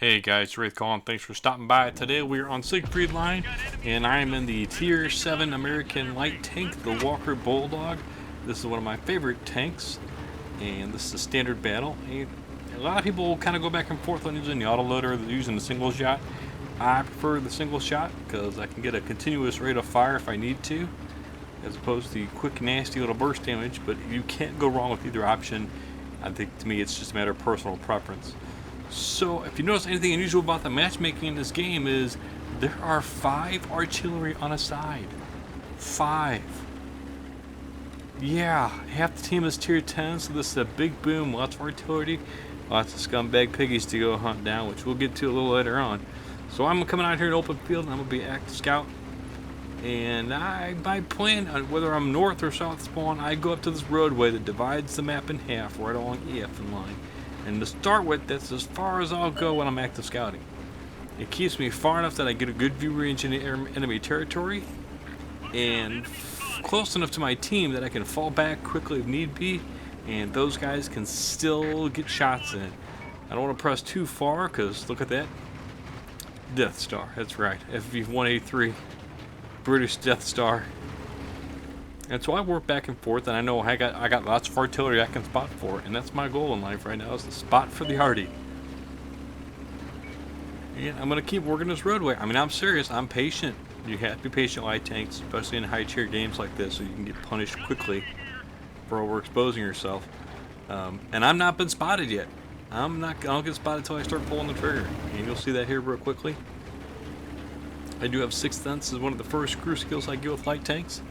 Hey guys, Wraith calling. Thanks for stopping by. Today we're on Siegfried line, and I am in the Tier 7 American light tank, the Walker-Bulldog. This is one of my favorite tanks, and this is a standard battle. And a lot of people kind of go back and forth on using the autoloader or using the single shot. I prefer the single shot because I can get a continuous rate of fire if I need to, as opposed to the quick, nasty little burst damage. But you can't go wrong with either option. I think to me it's just a matter of personal preference. So, if you notice anything unusual about the matchmaking in this game is there are 5 artillery on a side. 5. Yeah, half the team is tier 10, so this is a big boom, lots of artillery, lots of scumbag piggies to go hunt down, which we'll get to a little later on. So I'm coming out here in open field, and I'm going to be active scout. And my plan, whether I'm north or south spawn, I go up to this roadway that divides the map in half right along EF in line. And to start with, that's as far as I'll go when I'm active scouting. It keeps me far enough that I get a good view range in enemy territory, and close enough to my team that I can fall back quickly if need be, and those guys can still get shots in. I don't want to press too far, because look at that. Death Star, that's right, FV-183, British Death Star. And so I work back and forth, and I know I got lots of artillery I can spot for, and that's my goal in life right now, is to spot for the arty. And I'm going to keep working this roadway. I mean, I'm serious. I'm patient. You have to be patient light tanks, especially in high tier games like this, so you can get punished quickly for overexposing yourself. And I've not been spotted yet. I don't get spotted until I start pulling the trigger, and you'll see that here real quickly. I do have Sixth Sense as one of the first crew skills I get with light tanks.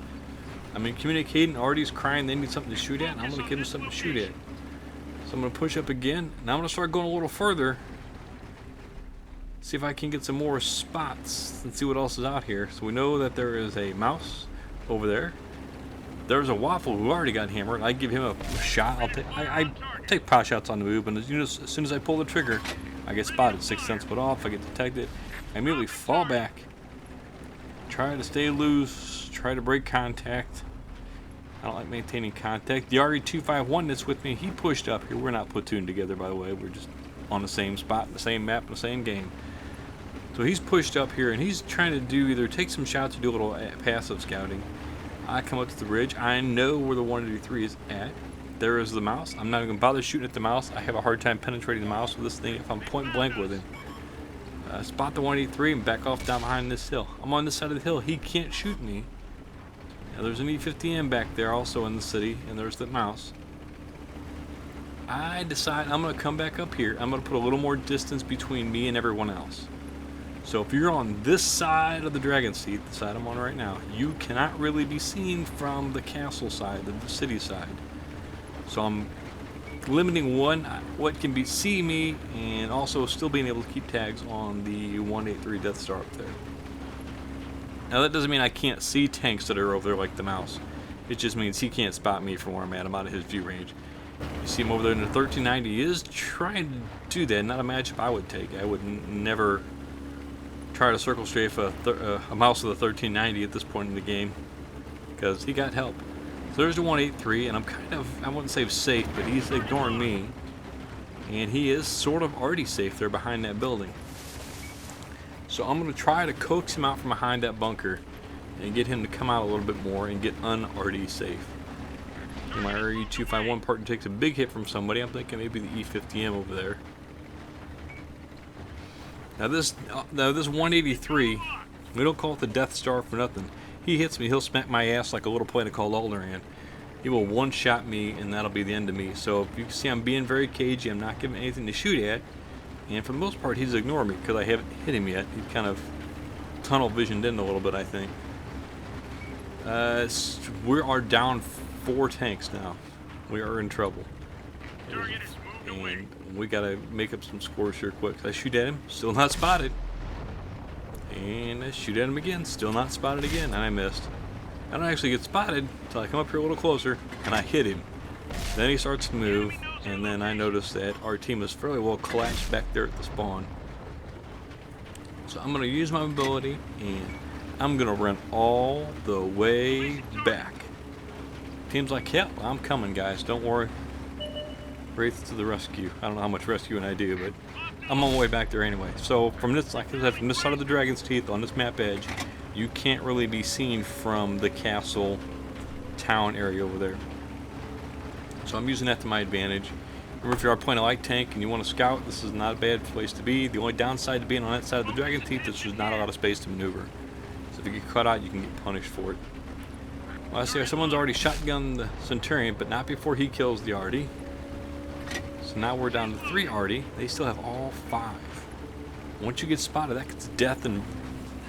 I mean, communicating, Artie's crying, they need something to shoot at, and I'm going to give them something to shoot at. So I'm going to push up again, and I'm going to start going a little further, see if I can get some more spots, and see what else is out here. So we know that there is a mouse over there. There's a waffle who already got hammered. I give him a shot. I take pot shots on the move, and as soon as I pull the trigger, I get spotted. Sixth Sense put off, I get detected. I immediately fall back, try to stay loose, try to break contact. I don't like maintaining contact. The RE251 that's with me, he pushed up here. We're not platooned together, by the way. We're just on the same spot, the same map, the same game. So he's pushed up here, and he's trying to do either take some shots or do a little passive scouting. I come up to the ridge. I know where the 183 is at. There is the mouse. I'm not even going to bother shooting at the mouse. I have a hard time penetrating the mouse with this thing if I'm point blank with him. Spot the 183 and back off down behind this hill. I'm on this side of the hill. He can't shoot me. Now, there's an E50M back there also in the city, and there's the mouse. I decide I'm going to come back up here. I'm going to put a little more distance between me and everyone else. So if you're on this side of the Dragon Seat, the side I'm on right now, you cannot really be seen from the castle side, the city side. So I'm limiting what can see me, and also still being able to keep tags on the 183 Death Star up there. Now that doesn't mean I can't see tanks that are over there like the mouse. It just means he can't spot me from where I'm at. I'm out of his view range. You see him over there in the 1390. He is trying to do that. Not a matchup I would take. I would never try to circle strafe a mouse with a 1390 at this point in the game, because he got help. So there's the 183, and I'm kind of, I wouldn't say safe, but he's ignoring me. And he is sort of already safe there behind that building. So I'm going to try to coax him out from behind that bunker and get him to come out a little bit more and get un-RD safe. And my RE251 partner takes a big hit from somebody. I'm thinking maybe the E50M over there. Now this 183, we don't call it the Death Star for nothing. He hits me, he'll smack my ass like a little plane called Alderan. He will one-shot me, and that'll be the end of me. So if you can see, I'm being very cagey. I'm not giving anything to shoot at. And for the most part, he's ignoring me because I haven't hit him yet. He kind of tunnel visioned in a little bit, I think. We are down 4 tanks now. We are in trouble. And we got to make up some scores here quick. I shoot at him, still not spotted. And I shoot at him again, still not spotted again, and I missed. I don't actually get spotted until I come up here a little closer, and I hit him. Then he starts to move, and then I notice that our team is fairly well collapsed back there at the spawn. So I'm going to use my mobility, and I'm going to run all the way back. Team's like, yeah, I'm coming, guys, don't worry. Wraith to the rescue. I don't know how much rescuing I do, but I'm on my way back there anyway. So from this, like I said, from this side of the Dragon's Teeth on this map edge, you can't really be seen from the castle town area over there. So I'm using that to my advantage. Remember, if you are playing a light tank and you want to scout, this is not a bad place to be. The only downside to being on that side of the Dragon's Teeth is there's not a lot of space to maneuver. So if you get cut out, you can get punished for it. Well, I see someone's already shotgunned the Centurion, but not before he kills the Artie. So now we're down to 3 Artie. They still have all 5. Once you get spotted, that gets death and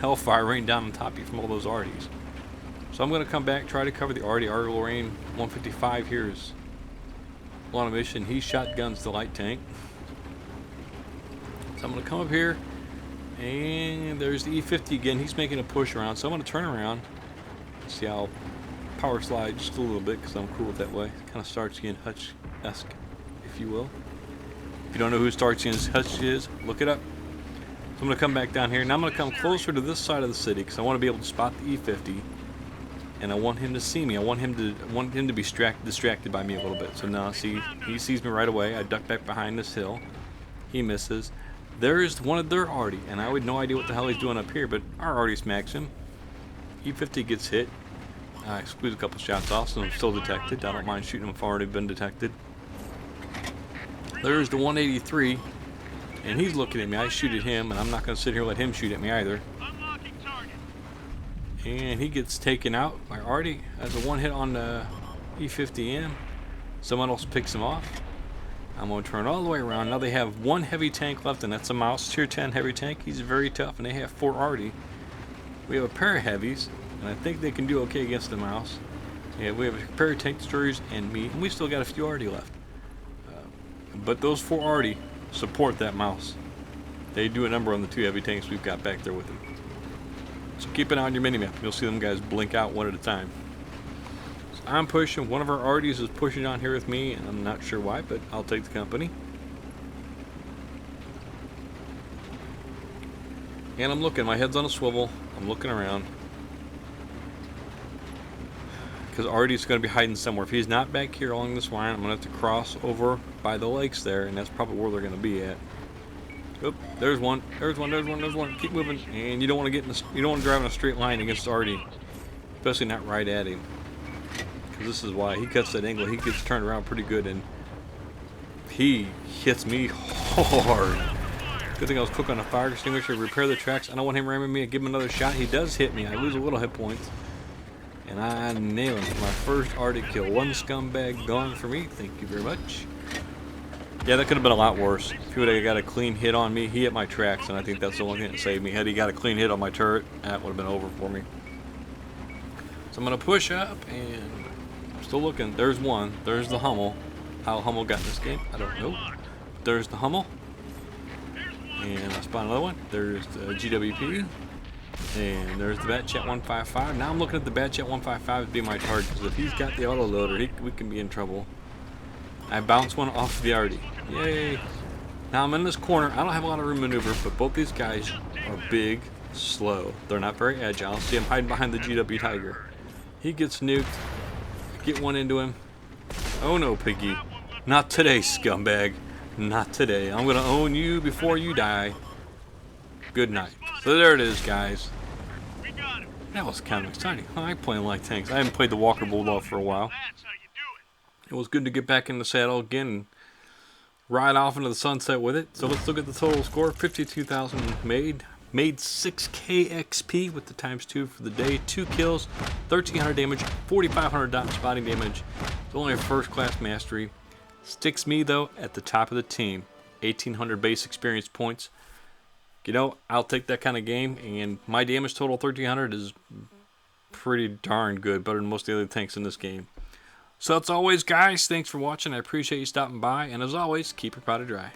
hellfire rain down on top of you from all those Arties. So I'm going to come back, try to cover the Artie. Our Lorraine 155 here is on a mission. He shotguns the light tank. So I'm going to come up here, and there's the E50 again. He's making a push around, so I'm going to turn around. See how I'll power slide just a little bit because I'm cool with that way. Kind of Starsky and Hutch-esque, if you will. If you don't know who Starsky and Hutch is, look it up. So I'm going to come back down here. Now I'm going to come closer to this side of the city because I want to be able to spot the E50. And I want him to see me. I want him to be distracted by me a little bit. So now, see, he sees me right away. I duck back behind this hill. He misses. There's one of their Artie, and I had no idea what the hell he's doing up here, but our Artie smacks him. E50 gets hit. I squeeze a couple shots off, so I'm still detected. I don't mind shooting him if I've already been detected. There's the 183, and he's looking at me. I shoot at him, and I'm not going to sit here and let him shoot at me either. And he gets taken out by Artie as a 1 hit on the E50M. Someone else picks him off. I'm going to turn all the way around. Now they have 1 heavy tank left, and that's a Mouse, tier 10 heavy tank. He's very tough, and they have 4 Artie. We have a pair of heavies, and I think they can do okay against the Mouse. Yeah, we have a pair of tank destroyers and me, and we still got a few Artie left. But those 4 Artie support that Mouse. They do a number on the 2 heavy tanks we've got back there with them. So keep an eye on your minimap. You'll see them guys blink out one at a time. So I'm pushing. One of our Arties is pushing on here with me, and I'm not sure why, but I'll take the company. And I'm looking. My head's on a swivel. I'm looking around. Because Artie's going to be hiding somewhere. If he's not back here along this line, I'm going to have to cross over by the lakes there, and that's probably where they're going to be at. Oop, there's one. There's one. There's one. There's one. Keep moving. And you don't want to get in you don't want to drive in a straight line against Artie, especially not right at him. Because this is why he cuts that angle. He gets turned around pretty good, and he hits me hard. Good thing I was quick on a fire extinguisher. Repair the tracks. I don't want him ramming me and give him another shot. He does hit me. I lose a little hit points, and I nail him for my first Artie kill. 1 scumbag gone for me. Thank you very much. Yeah, that could have been a lot worse. If he would have got a clean hit on me, he hit my tracks, and I think that's the only thing that saved me. Had he got a clean hit on my turret, that would have been over for me. So I'm going to push up, and I'm still looking. There's one. There's the Hummel. How Hummel got in this game, I don't know. There's the Hummel. And I spot another one. There's the GWP. And there's the Batchat 155. Now I'm looking at the Batchat 155 to be my target, because if he's got the autoloader, we can be in trouble. I bounce one off the Artie. Yay! Now I'm in this corner. I don't have a lot of room to maneuver, but both these guys are big, slow. They're not very agile. See, I'm hiding behind the GW Tiger. He gets nuked. Get one into him. Oh no, Piggy. Not today, scumbag. Not today. I'm going to own you before you die. Good night. So there it is, guys. That was kind of exciting. I like playing light tanks. I haven't played the Walker-Bulldog for a while. It was good to get back in the saddle again and ride off into the sunset with it. So let's look at the total score. 52,000 made. Made 6k XP with the ×2 for the day. 2 kills, 1,300 damage, 4,500 dot spotting damage. It's only a first class mastery. Sticks me though at the top of the team. 1,800 base experience points. You know, I'll take that kind of game, and my damage total 1,300 is pretty darn good. Better than most of the other tanks in this game. So that's always, guys. Thanks for watching. I appreciate you stopping by. And as always, keep your powder dry.